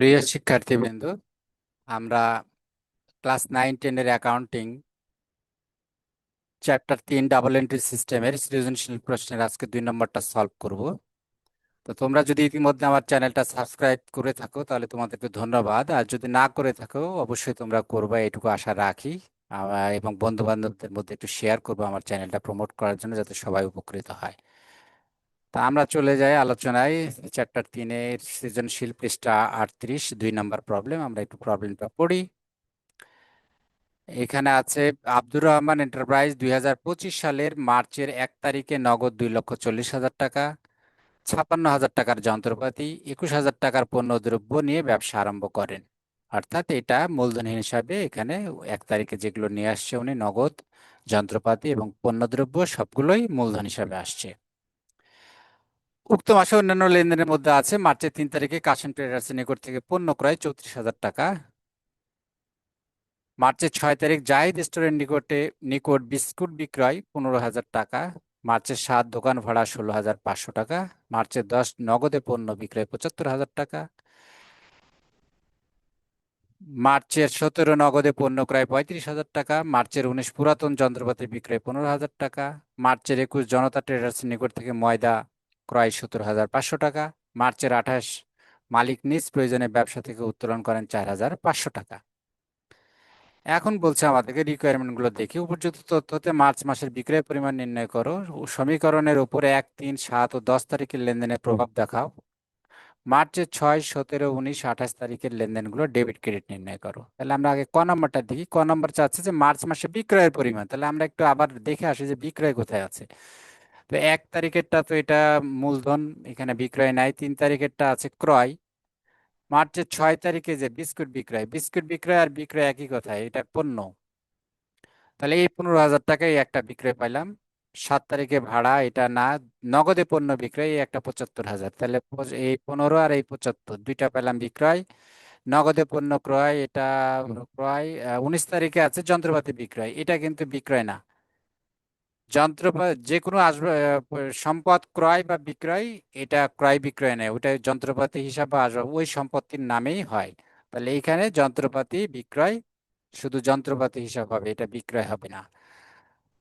প্রিয় শিক্ষার্থীবৃন্দ, আমরা ক্লাস 9-10 এর অ্যাকাউন্টিং চ্যাপ্টার 3 ডাবল এন্ট্রি সিস্টেমের সৃজনশীল প্রশ্নের আজকে 2 নম্বরটা সলভ করব। তো তোমরা যদি ইতিমধ্যে আমার চ্যানেলটা সাবস্ক্রাইব করে থাকো তাহলে তোমাদেরকে ধন্যবাদ, আর যদি না করে থাকো অবশ্যই তোমরা করবে, এটুকু আশা রাখি। এবং বন্ধু বান্ধবদের মধ্যে একটু শেয়ার করবো আমার চ্যানেলটা প্রমোট করার জন্য, যাতে সবাই উপকৃত হয়। তা আমরা চলে যাই আলোচনায়। চ্যাপ্টার 3-এর সৃজনশীল পৃষ্ঠা 38, 2 নম্বর প্রবলেম। আমরা একটু প্রবলেমটা পড়ি। এখানে আছে, আব্দুর রহমান এন্টারপ্রাইজ 2025 সালের মার্চের 1 তারিখে নগদ 2,40,000 টাকা, 56,000 টাকার যন্ত্রপাতি, 21,000 টাকার পণ্য দ্রব্য নিয়ে ব্যবসা আরম্ভ করেন। অর্থাৎ এটা মূলধন হিসাবে এখানে 1 তারিখে যেগুলো নিয়ে আসছে উনি, নগদ, যন্ত্রপাতি এবং পণ্যদ্রব্য সবগুলোই মূলধন হিসাবে আসছে। উক্ত মাসে অন্যান্য লেনদেনের মধ্যে আছে মার্চের 3 তারিখে কাশিম ট্রেডার্সের নিকট থেকে পণ্য ক্রয় 34,000 টাকা, মার্চের 6 তারিখ জাহিদ স্টোরের নিকট বিস্কুট বিক্রয় 15,000 টাকা, মার্চের 7 দোকান ভাড়া 16,500 টাকা, মার্চের 10 নগদে পণ্য বিক্রয় 75,000 টাকা, মার্চের 17 নগদে পণ্য ক্রয় 35,000 টাকা, মার্চের 19 পুরাতন যন্ত্রপাতি বিক্রয় 15,000 টাকা, মার্চের 21 জনতা ট্রেডার্সের নিকট থেকে ময়দা ক্রয় 17,500 টাকা, মার্চের 28 মালিক নিজ প্রয়োজনে ব্যবসা থেকে উত্তোলন করেন 4,500 টাকা। এখন বলছে আমাদেরকে রিকোয়ারমেন্ট গুলো দেখি। উপযুক্ত তথ্যতে মার্চ মাসের বিক্রয় পরিমাণ নির্ণয় করো। সমীকরণের উপরে 1, 3, 7 ও 10 তারিখের লেনদেনের প্রভাব দেখাও। মার্চের 6, 17, 19, 28 তারিখের লেনদেনগুলো ডেবিট ক্রেডিট নির্ণয় করো। তাহলে আমরা আগে ক নম্বরটা দেখি। ক নম্বর চাচ্ছে যে মার্চ মাসে বিক্রয়ের পরিমাণ। তাহলে আমরা একটু আবার দেখে আসি যে বিক্রয় কোথায় আছে। তো 1 তারিখেরটা তো এটা মূলধন, এখানে বিক্রয় নাই। 3 তারিখেরটা আছে ক্রয়। মার্চের 6 তারিখে যে বিস্কুট বিক্রয়, বিস্কুট বিক্রয় আর বিক্রয় একই কথা, এটা পণ্য। তাহলে এই 15,000 টাকায় একটা বিক্রয় পাইলাম। 7 তারিখে ভাড়া, এটা না। নগদে পণ্য বিক্রয় এই একটা 75,000। তাহলে এই 15 আর এই 75 দুইটা পেলাম বিক্রয়। নগদে পণ্য ক্রয়, এটা ক্রয়। 19 তারিখে আছে যন্ত্রপাতি বিক্রয়, এটা কিন্তু বিক্রয় না। যন্ত্রপাতি যে কোনো আসবে, সম্পদ ক্রয় বা বিক্রয়, এটা ক্রয় বিক্রয় নেই, ওটা যন্ত্রপাতি হিসাবে আসবে, ওই সম্পত্তির নামেই হয়। তাহলে এইখানে যন্ত্রপাতি বিক্রয় শুধু যন্ত্রপাতি হিসাব হবে, এটা বিক্রয় হবে না।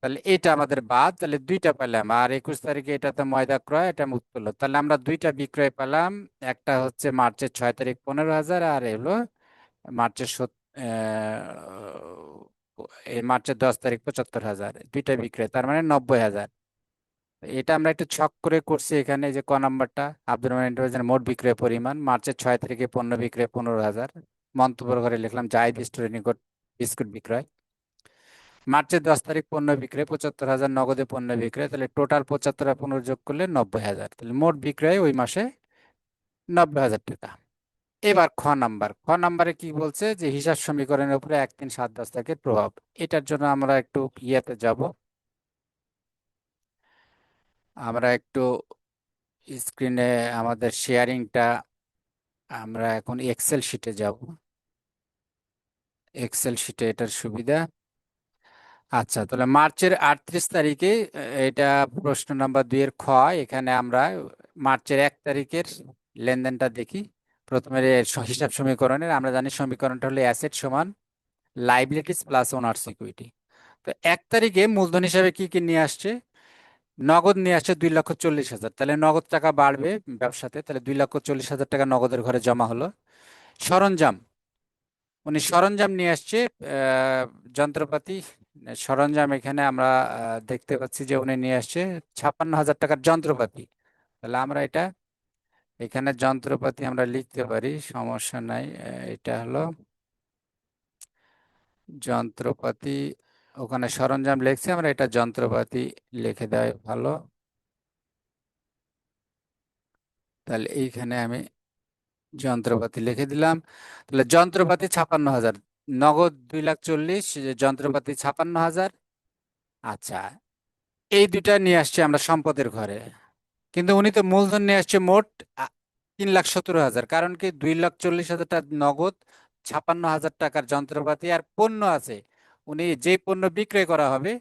তাহলে এটা আমাদের বাদ, তাহলে দুইটা পেলাম। আর 21 তারিখে এটা তো ময়দা ক্রয়, এটা উৎপন্ন। তাহলে আমরা দুইটা বিক্রয় পেলাম। একটা হচ্ছে মার্চের 6 তারিখ 15,000, আর হলো মার্চের এই মার্চের 10 তারিখ 75,000, দুইটা বিক্রয়, তার মানে 90,000। এটা আমরা একটু ছক করে করছি এখানে, যে ক নাম্বারটা আব্দুর রহমান এন্টারপ্রাইজের মোট বিক্রয় পরিমাণ মার্চের 6 তারিখে পণ্য বিক্রয় 15,000, মন্তব্য করে লিখলাম জাহিদ স্টোরের নিকট বিস্কুট বিক্রয়। মার্চের 10 তারিখ পণ্য বিক্রয় 75,000, নগদে পণ্য বিক্রয়, তাহলে টোটাল 75 আর 15 যোগ করলে 90,000। তাহলে মোট বিক্রয় ওই মাসে 90,000 টাকা। এবার খ নাম্বারে কি বলছে, যে হিসাব সমীকরণের উপরে 1, 3, 7, 10 তারিখের প্রভাব। এটার জন্য আমরা একটু ইয়েতে যাব, আমরা একটু স্ক্রিনে আমাদের শেয়ারিংটা, আমরা এখন এক্সেল শিটে যাব। এক্সেল শিটে এটার সুবিধা। আচ্ছা, তাহলে মার্চের 38 তারিখে, এটা প্রশ্ন নাম্বার 2 এর খ। এখানে আমরা মার্চের 1 তারিখের লেনদেনটা দেখি। প্রথমে হিসাব সমীকরণের আমরা জানি সমীকরণটা হলো অ্যাসেট সমান লাইবিলিটিস প্লাস ওনার্স ইকুইটি। তো 1 তারিখে মূলধন হিসাবে কি কি নিয়ে আসছে? নগদ নিয়ে আসছে 2,40,000। তাহলে নগদ টাকা বাড়বে ব্যবসাতে, তাহলে 2,40,000 টাকা নগদের ঘরে জমা হলো। সরঞ্জাম, উনি সরঞ্জাম নিয়ে আসছে, আহ, যন্ত্রপাতি, সরঞ্জাম। এখানে আমরা দেখতে পাচ্ছি যে উনি নিয়ে আসছে 56,000 টাকার যন্ত্রপাতি। তাহলে আমরা এটা এখানে যন্ত্রপাতি আমরা লিখতে পারি, সমস্যা নাই। এটা হলো যন্ত্রপাতি, ওখানে সরঞ্জাম লিখছি, আমরা এটা যন্ত্রপাতি লিখে দেওয়াই ভালো। তাহলে এইখানে আমি যন্ত্রপাতি লিখে দিলাম। তাহলে যন্ত্রপাতি 56,000, নগদ 2,40,000, যন্ত্রপাতি 56,000। আচ্ছা, এই দুইটা নিয়ে আসছে আমরা সম্পদের ঘরে। কিন্তু উনি তো মূলধন নিয়ে আসছে মোট 3,17,000। কারণ কি, 2,40,000 টাকা নগদ, 56,000 টাকার যন্ত্রপাতি আর পণ্য আছে। উনি যে পণ্য বিক্রয় করা হবে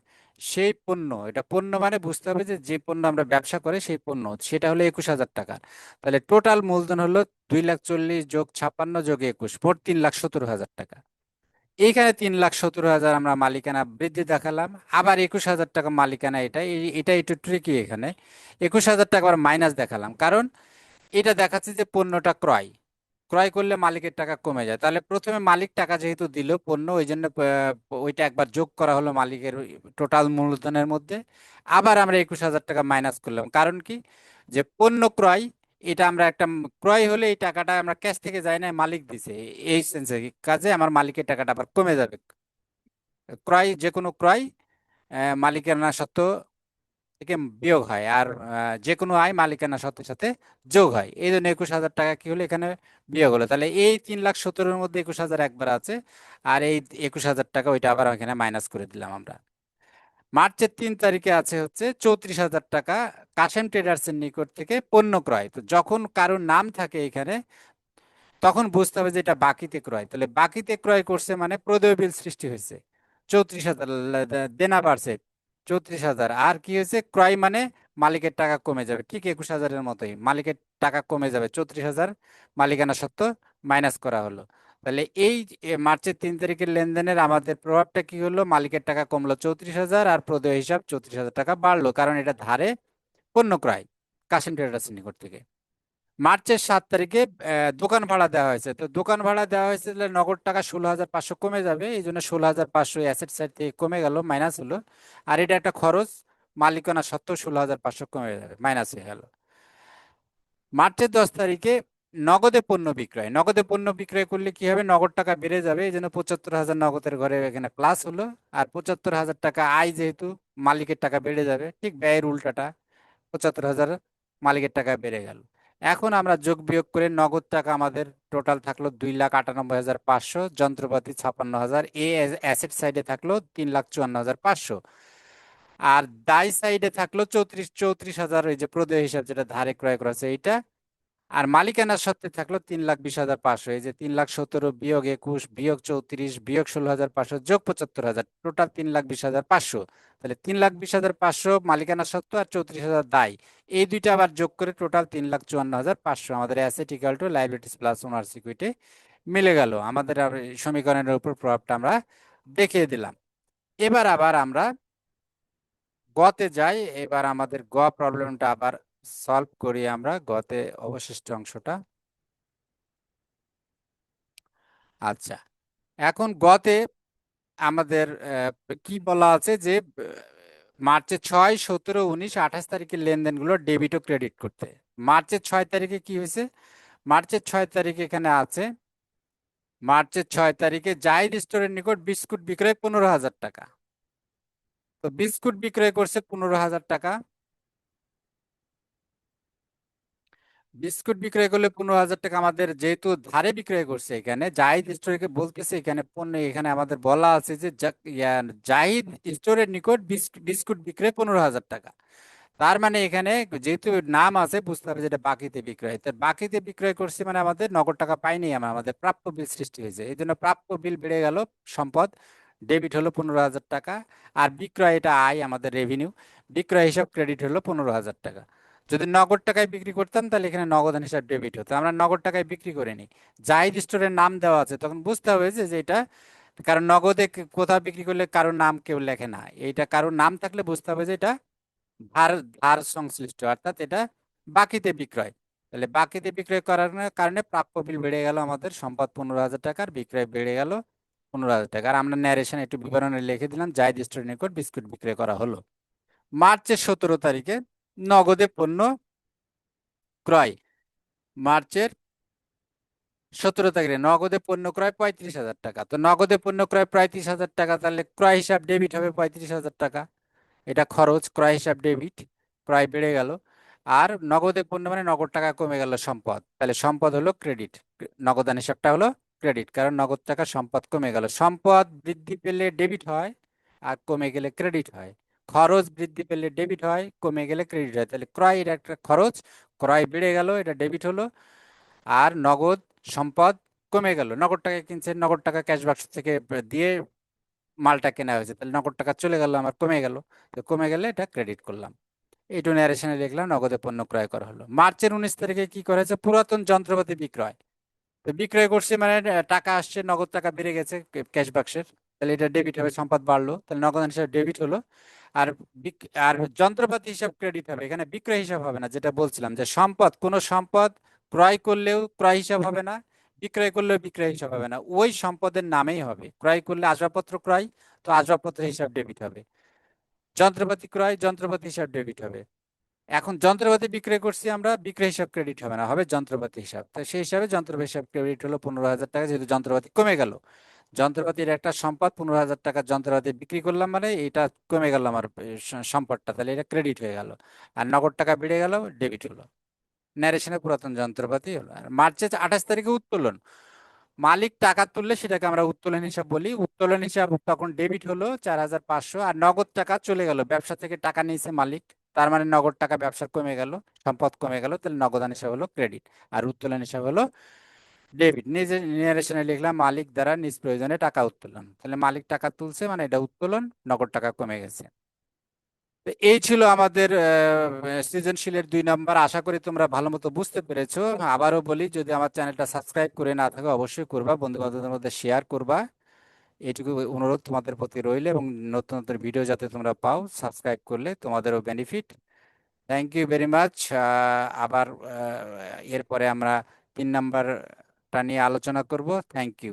সেই পণ্য, এটা পণ্য মানে বুঝতে হবে যে যে পণ্য আমরা ব্যবসা করে সেই পণ্য, সেটা হলো 21,000 টাকা। তাহলে টোটাল মূলধন হলো 2,40,000 যোগ 56 যোগ 21 মোট 3,70,000 টাকা। এইখানে 3,70,000 আমরা মালিকানা বৃদ্ধি দেখালাম, আবার 21,000 টাকা মালিকানা, এটা একটু ট্রিকি। এখানে 21,000 টাকা আবার মাইনাস দেখালাম, কারণ এটা দেখাচ্ছে যে পণ্যটা ক্রয় ক্রয় করলে মালিকের টাকা কমে যায়। তাহলে প্রথমে মালিক টাকা যেহেতু দিল পণ্য, ওই জন্য ওইটা একবার যোগ করা হলো মালিকের টোটাল মূলধনের মধ্যে। আবার আমরা 21,000 টাকা মাইনাস করলাম, কারণ কি, যে পণ্য ক্রয়, এটা আমরা একটা ক্রয় হলে এই টাকাটা আমরা ক্যাশ থেকে যায় না, মালিক দিছে, এই সেন্সে কাজে আমার মালিকের টাকাটা আবার কমে যাবে। ক্রয়, যে কোনো ক্রয় মালিকানা সত্ত্ব থেকে বিয়োগ হয়, আর যে কোনো আয় মালিকানা সত্ত্বের সাথে যোগ হয়। এই জন্য 21,000 টাকা কি হলো এখানে বিয়োগ হলো। তাহলে এই 3,70,000-এর মধ্যে 21,000 একবার আছে, আর এই 21,000 টাকা ওইটা আবার এখানে মাইনাস করে দিলাম আমরা। মার্চের 3 তারিখে আছে হচ্ছে 34,000 টাকা কাশেম ট্রেডার্সের নিকট থেকে পণ্য ক্রয়। তো যখন কারোর নাম থাকে এখানে, তখন বুঝতে হবে যে এটা বাকিতে ক্রয়। তাহলে বাকিতে ক্রয় করছে মানে প্রদেয় বিল সৃষ্টি হয়েছে, 34,000 দেনা বাড়ছে 34,000, আর কি হয়েছে, ক্রয় মানে মালিকের টাকা কমে যাবে, ঠিক 21,000-এর মতোই মালিকের টাকা কমে যাবে, 34,000 মালিকানা সত্ত্ব মাইনাস করা হলো। তাহলে এই মার্চের 3 তারিখের লেনদেনের আমাদের প্রভাবটা কি হলো, মালিকের টাকা কমলো 34,000, আর প্রদেয় হিসাব 34,000 টাকা বাড়লো, কারণ এটা ধারে পণ্য ক্রয় কাশিম ট্রেডার্সের নিকট থেকে। মার্চের 7 তারিখে দোকান ভাড়া দেওয়া হয়েছে। তো দোকান ভাড়া দেওয়া হয়েছে, তাহলে নগদ টাকা 16,500 কমে যাবে, এই জন্য 16,500 অ্যাসেট সাইড থেকে কমে গেল, মাইনাস হলো। আর এটা একটা খরচ, মালিকানা সত্ত্বেও 16,500 কমে যাবে, মাইনাস হয়ে গেল। মার্চের 10 তারিখে নগদে পণ্য বিক্রয়, নগদে পণ্য বিক্রয় করলে কি হবে, নগদ টাকা বেড়ে যাবে, এই জন্য 75,000 নগদের ঘরে এখানে প্লাস হলো। আর 75,000 টাকা আয়, যেহেতু মালিকের টাকা বেড়ে যাবে, ঠিক ব্যয়ের উল্টাটা, 75,000 মালিকের টাকা বেড়ে গেল। এখন আমরা যোগ বিয়োগ করে নগদ টাকা আমাদের টোটাল থাকলো 2,98,500, যন্ত্রপাতি 56,000, অ্যাসেট সাইডে থাকলো 3,54,500, আর দায় সাইডে থাকলো 34,000, ওই যে প্রদেয় হিসাব যেটা ধারে ক্রয় করা আছে এইটা। আর মালিকানার সত্ত্বে থাকলো 3,20,500, এই যে 3,17,000 বিয়োগ 21 বিয়োগ 34 বিয়োগ 16,500 যোগ 75,000, টোটাল 3,20,500। তাহলে 3,20,500 মালিকানা সত্ত্ব আর 34,000 দায়, এই দুইটা আবার যোগ করে টোটাল 3,54,500 আমাদের asset equal to liabilities plus owners equity মিলে গেল। আমাদের আর এই সমীকরণের উপর প্রভাবটা আমরা দেখিয়ে দিলাম। এবার আবার আমরা গতে যাই। এবার আমাদের প্রবলেমটা আবার সলভ করি আমরা, গতে অবশিষ্ট অংশটা। আচ্ছা, এখন গতে আমাদের কি বলা আছে, যে মার্চের 6, 17, 19, 28 তারিখের লেনদেনগুলো ডেবিট ও ক্রেডিট করতে। মার্চের 6 তারিখে কি হয়েছে, মার্চের 6 তারিখে এখানে আছে, মার্চের 6 তারিখে জাহিদ স্টোরের নিকট বিস্কুট বিক্রয় 15,000 টাকা। তো বিস্কুট বিক্রয় করছে 15,000 টাকা, বিস্কুট বিক্রয় করলে 15,000 টাকা। আমাদের যেহেতু ধারে বিক্রয় করছে, এখানে জাহিদ স্টোরকে বলতেছে, এখানে পণ্য, এখানে আমাদের বলা আছে যে জাহিদ স্টোরের নিকট বিস্কুট বিক্রয় 15,000 টাকা। তার মানে এখানে যেহেতু নাম আছে, বুঝতে হবে যেটা বাকিতে বিক্রয়। তো বাকিতে বিক্রয় করছে মানে আমাদের নগদ টাকা পাইনি আমরা, আমাদের প্রাপ্য বিল সৃষ্টি হয়েছে, এই জন্য প্রাপ্য বিল বেড়ে গেল, সম্পদ ডেবিট হলো 15,000 টাকা। আর বিক্রয়, এটা আয়, আমাদের রেভিনিউ, বিক্রয় হিসাব ক্রেডিট হলো 15,000 টাকা। যদি নগদ টাকায় বিক্রি করতাম তাহলে এখানে নগদান হিসাব ডেবিট হতো, আমরা নগদ টাকায় বিক্রি করিনি। জাহিদ স্টোরের নাম দেওয়া আছে, তখন বুঝতে হবে যে এটা, কারণ নগদে কোথাও বিক্রি করলে কারোর নাম কেউ লেখে না, এইটা কারোর নাম থাকলে বুঝতে হবে যে এটা ধার ধার সংশ্লিষ্ট, অর্থাৎ এটা বাকিতে বিক্রয়। তাহলে বাকিতে বিক্রয় করার কারণে প্রাপ্য বিল বেড়ে গেল, আমাদের সম্পদ 15,000 টাকার, বিক্রয় বেড়ে গেল 15,000 টাকা। আর আমরা ন্যারেশন একটু বিবরণে লিখে দিলাম, জাহিদ স্টোরের নিকট বিস্কুট বিক্রয় করা হলো। মার্চের 17 তারিখে নগদে পণ্য ক্রয়, মার্চের 17 তারিখে নগদে পণ্য ক্রয় 35,000 টাকা। তো নগদে পণ্য ক্রয় 35,000 টাকা, তাহলে ক্রয় হিসাব ডেবিট হবে 35,000 টাকা, এটা খরচ, ক্রয় হিসাব ডেবিট, ক্রয় বেড়ে গেল। আর নগদে পণ্য মানে নগদ টাকা কমে গেল, সম্পদ, তাহলে সম্পদ হলো ক্রেডিট, নগদান হিসাবটা হলো ক্রেডিট, কারণ নগদ টাকা সম্পদ কমে গেল। সম্পদ বৃদ্ধি পেলে ডেবিট হয়, আর কমে গেলে ক্রেডিট হয়। খরচ বৃদ্ধি পেলে ডেবিট হয়, কমে গেলে ক্রেডিট হয়। তাহলে ক্রয়, এটা একটা খরচ, ক্রয় বেড়ে গেল, এটা ডেবিট হলো। আর নগদ সম্পদ কমে গেল, নগদ টাকা কিনছে, নগদ টাকা ক্যাশ বাক্স থেকে দিয়ে মালটা কেনা হয়েছে, তাহলে নগদ টাকা চলে গেল, আমার কমে গেল। তো কমে গেলে এটা ক্রেডিট করলাম। এইটু ন্যারেশনে লিখলাম নগদে পণ্য ক্রয় করা হলো। মার্চের 19 তারিখে কি করা হয়েছে? পুরাতন যন্ত্রপাতি বিক্রয়। তো বিক্রয় করছে মানে টাকা আসছে, নগদ টাকা বেড়ে গেছে ক্যাশ বাক্সের, তাহলে এটা ডেবিট হবে, সম্পদ বাড়লো, তাহলে নগদ হিসাবে ডেবিট হলো। আর আর যন্ত্রপাতি হিসাব ক্রেডিট হবে, এখানে বিক্রয় হিসাব হবে না। যেটা বলছিলাম যে সম্পদ, কোনো সম্পদ ক্রয় করলেও ক্রয় হিসাব হবে না, বিক্রয় করলেও বিক্রয় হিসাব হবে না, ওই সম্পদের নামেই হবে। ক্রয় করলে আসবাবপত্র ক্রয়, তো আসবাবপত্র হিসাব ডেবিট হবে। যন্ত্রপাতি ক্রয়, যন্ত্রপাতি হিসাব ডেবিট হবে। এখন যন্ত্রপাতি বিক্রয় করছি আমরা, বিক্রয় হিসাব ক্রেডিট হবে না, হবে যন্ত্রপাতি হিসাব। তো সেই হিসাবে যন্ত্রপাতি হিসাব ক্রেডিট হলো 15,000 টাকা, যেহেতু যন্ত্রপাতি কমে গেল। যন্ত্রপাতির একটা সম্পদ, 15,000 টাকার যন্ত্রপাতি বিক্রি করলাম মানে এটা কমে গেল আমার সম্পদটা, তাহলে এটা ক্রেডিট হয়ে গেল। আর নগদ টাকা বেড়ে গেল, ডেবিট হলো। ন্যারেশনে পুরাতন যন্ত্রপাতি হলো। আর মার্চের 28 তারিখে উত্তোলন। মালিক টাকা তুললে সেটাকে আমরা উত্তোলন হিসাব বলি। উত্তোলন হিসাব তখন ডেবিট হলো 4,500, আর নগদ টাকা চলে গেল, ব্যবসা থেকে টাকা নিয়েছে মালিক, তার মানে নগদ টাকা ব্যবসার কমে গেল, সম্পদ কমে গেল, তাহলে নগদান হিসাব হলো ক্রেডিট, আর উত্তোলন হিসাব হলো ডেবিট। নিজে নির্দেশনে লিখলাম মালিক দ্বারা নিজ প্রয়োজনে টাকা উত্তোলন, তাহলে মালিক টাকা তুলছে মানে এটা উত্তোলন, নগদ টাকা কমে গেছে। তো এই ছিল আমাদের সৃজনশীলের 2 নম্বর। আশা করি তোমরা ভালো মতো বুঝতে পেরেছো। আবারও বলি, যদি আমার চ্যানেলটা সাবস্ক্রাইব করে না থাকো অবশ্যই করবা, বন্ধু বান্ধবদের মধ্যে শেয়ার করবা। এইটুকু অনুরোধ তোমাদের প্রতি রইল, এবং নতুন নতুন ভিডিও যাতে তোমরা পাও, সাবস্ক্রাইব করলে তোমাদেরও benefit. Thank you very much. আবার এরপরে আমরা 3 নাম্বারটা নিয়ে আলোচনা করব। Thank you.